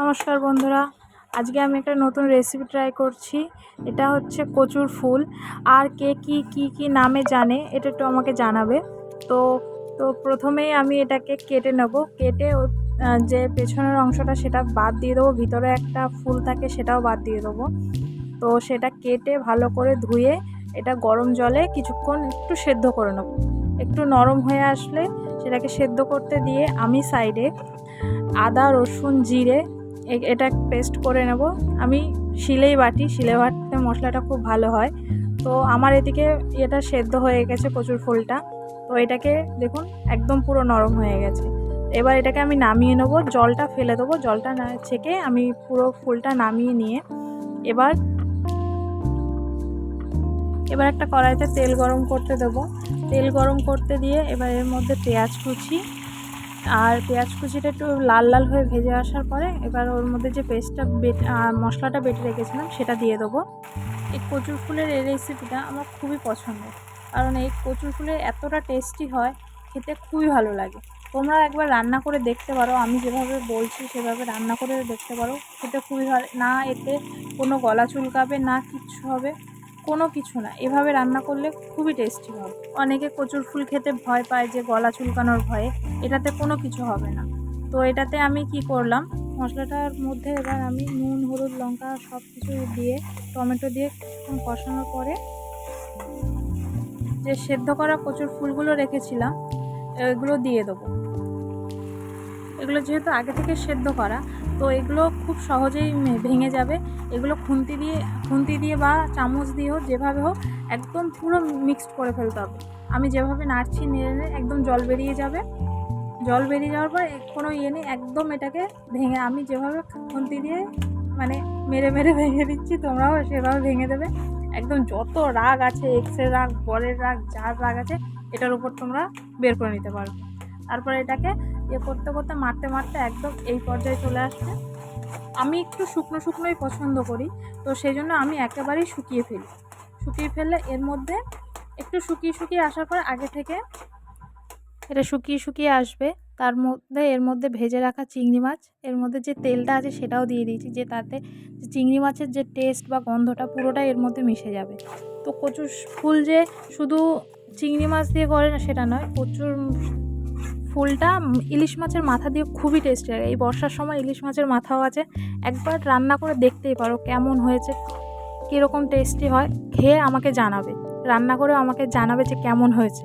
নমস্কার বন্ধুরা, আজকে আমি একটা নতুন রেসিপি ট্রাই করছি। এটা হচ্ছে কচুর ফুল। আর কে কী নামে জানে এটা একটু আমাকে জানাবে। তো তো প্রথমেই আমি এটাকে কেটে নেব। কেটে যে পেছনের অংশটা সেটা বাদ দিয়ে দেবো, ভিতরে একটা ফুল থাকে সেটাও বাদ দিয়ে দেবো। তো সেটা কেটে ভালো করে ধুয়ে এটা গরম জলে কিছুক্ষণ একটু সেদ্ধ করে নেব। একটু নরম হয়ে আসলে সেটাকে সেদ্ধ করতে দিয়ে আমি সাইডে আদা, রসুন, জিরে এটা পেস্ট করে নেব। আমি শিলে বাটতে মশলাটা খুব ভালো হয়। তো আমার এদিকে এটা সেদ্ধ হয়ে গেছে কচুর ফুলটা। তো এটাকে দেখুন একদম পুরো নরম হয়ে গেছে। এবার এটাকে আমি নামিয়ে নেব, জলটা ফেলে দেবো। জলটা না ছেঁকে আমি পুরো ফুলটা নামিয়ে নিয়ে এবার একটা কড়াইতে তেল গরম করতে দেবো। তেল গরম করতে দিয়ে এবার এর মধ্যে পেঁয়াজ কুচিটা একটু লাল লাল হয়ে ভেজে আসার পরে এবার ওর মধ্যে যে মশলাটা বেটে রেখেছিলাম সেটা দিয়ে দেবো। এই কচুর ফুলের এই রেসিপিটা আমার খুবই পছন্দ, কারণ এই কচুর ফুলের এতটা টেস্টি হয়, খেতে খুবই ভালো লাগে। তোমরা একবার রান্না করে দেখতে পারো, আমি যেভাবে বলছি সেভাবে রান্না করে দেখতে পারো। খেতে খুবই ভালো, না এতে কোনো গলা চুলকাবে না, কিচ্ছু হবে কোনো কিছু না। এভাবে রান্না করলে খুবই টেস্টি হবে। অনেকে কচুর ফুল খেতে ভয় পায় যে গলা চুলকানোর ভয়ে, এটাতে কোনো কিছু হবে না। তো এটাতে আমি কি করলাম, মশলাটার মধ্যে এবার আমি নুন, হলুদ, লঙ্কা সব কিছু দিয়ে টমেটো দিয়ে কিছুক্ষণ কষানোর পরে যে সেদ্ধ করা কচুর ফুলগুলো রেখেছিলাম এগুলো দিয়ে দেবো। এগুলো যেহেতু আগে থেকে সেদ্ধ করা, তো এগুলো খুব সহজেই ভেঙে যাবে। এগুলো খুন্তি দিয়ে বা চামচ দিয়ে হোক, যেভাবে হোক একদম পুরো মিক্সড করে ফেলতে হবে। আমি যেভাবে নাড়ছি নেড়ে একদম জল বেরিয়ে যাবে। জল বেরিয়ে যাওয়ার পর কোনো নেই, একদম এটাকে ভেঙে আমি যেভাবে খুন্তি দিয়ে মেরে ভেঙে দিচ্ছি, তোমরাও সেভাবে ভেঙে দেবে। একদম যত রাগ আছে, এক্সের রাগ, বরের রাগ, যার রাগ আছে এটার উপর তোমরা বের করে নিতে পারো। তারপরে এটাকে করতে করতে মারতে একদম এই পর্যায়ে চলে আসবে। আমি একটু শুকনোই পছন্দ করি, তো সেই জন্য আমি একেবারেই শুকিয়ে ফেললে এর মধ্যে একটু শুকিয়ে আসার পর আগে থেকে এটা শুকিয়ে আসবে। তার মধ্যে এর মধ্যে ভেজে রাখা চিংড়ি মাছ, এর মধ্যে যে তেলটা আছে সেটাও দিয়ে দিয়েছি, যে তাতে চিংড়ি মাছের যে টেস্ট বা গন্ধটা পুরোটাই এর মধ্যে মিশে যাবে। তো কচুর ফুল যে শুধু চিংড়ি মাছ দিয়ে করে না সেটা নয়, কচুর ফুলটা ইলিশ মাছের মাথা দিয়ে খুবই টেস্টি লাগে। এই বর্ষার সময় ইলিশ মাছের মাথাও আছে, একবার রান্না করে দেখতেই পারো কেমন হয়েছে, কীরকম টেস্টি হয়। খেয়ে আমাকে জানাবে, রান্না করে আমাকে জানাবে যে কেমন হয়েছে।